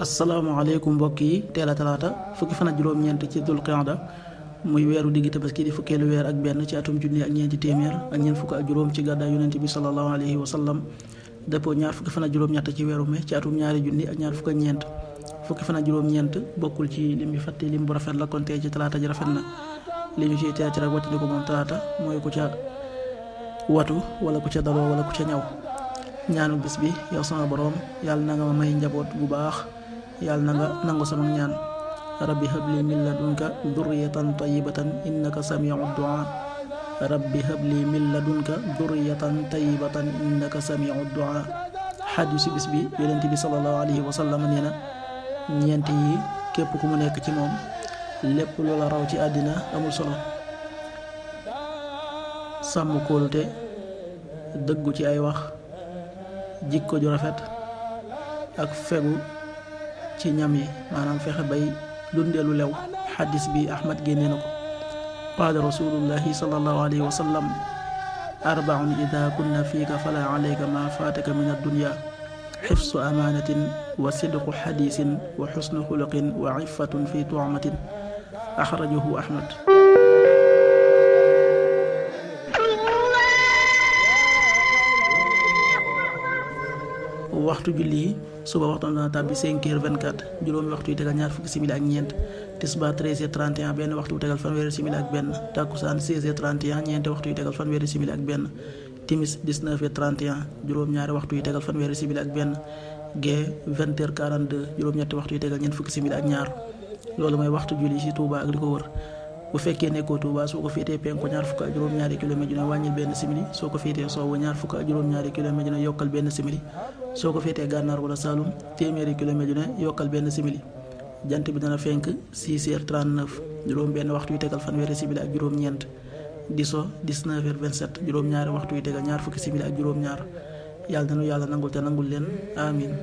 asalaamaaleykum mbokk yi teel a talaata fukki fan ak juróom-ñeent ci dul qiyada muy weeru diggi tabaski di fukkeelu weer ak benn ci atum junni ak ñeenti téeméer ak ñeent fukk ak juróom ci gàddaay yonent bi sallallahu alayhi wa sallam dëppoo ñaar fukki fan ak juróom-ñett ci weeru mai ci atum ñaari junni ak ñaar fukk ak ñeent fukki fan ak juróom-ñeent bokkul ci lim bi fàtte lim bu rafet la kon tey ci talaata ji rafet na li ñu ciy teel ci rek wàccandi ko moom talaata mooy ku ca watu wala ku ca daloo wala ku ca ñaw ñaanu bis bi yow sama boroom yàlla na nga ma may njaboot bu baax yàlla na nga nangu sama ñaan rabbi habli min ladunka durriyatan tayyibatan innaka samiu du'a rabbi habli min ladunka durriyatan tayyibatan innaka samiu du'a xadiisu bis bi yonent bi sallallahu alayhi wa sallam nee na ñeent yi képp ku mu nekk ci moom lépp loola raw ci àddina amul solo sàmm kóolute dëggu ci ay wax jikko ju rafet ak fegu ci ñam yi maanaam fexe bay dundeelu lew xadis bi Ahmad génne na ko qaala rasulullahi sallallahu alayhi wa sallam arbaun ida kunna fiika fala alayka ma faataka min addunya xifsu amaanatin wa sidqu xadiisin wa xusnu xuluqin wa iffatun fi tuamatin axrajahu Ahmad. waxtu julli yi suba waxtu dana tàbbi 5h24 juróomi waxtu yi tegal ñaar fukki simili ak ñeent tisbaar 13h31 benn waxtu yu tegal fanweeri simili ak benn takkusaan 16h31 ñeenti waxtu yu tegal fanweeri simili ak benn timis 19h31 juróom-ñaari waxtu yu tegal fanweeri simili ak benn gee 20h42 juróom-ñetti waxtu yu tegal ñeent fukki simili ak ñaar loolu mooy waxtu julli ci Touba ak li ko wër. bu fekkee nekkoo Touba soo ko féetee penku ñaar fukk ak juróom-ñaari kilomètre ju ne wàññil benn simili soo ko féetee sowwu ñaar fukk ak juróom-ñaari kilomètre ju ne yokkal benn simili soo ko féetee gànnaar wala Saloum téeméeri kilomètre ju ne yokkal benn simili jant bi dana fenk 6h39 juróom benn waxtu yu tegal fanweeri simili ak juróom-ñeent di so 19h27 juróom-ñaari waxtu yu tegal ñaar fukki simili ak juróom-ñaar yàlla nanu yàlla nangul te nangul leen amin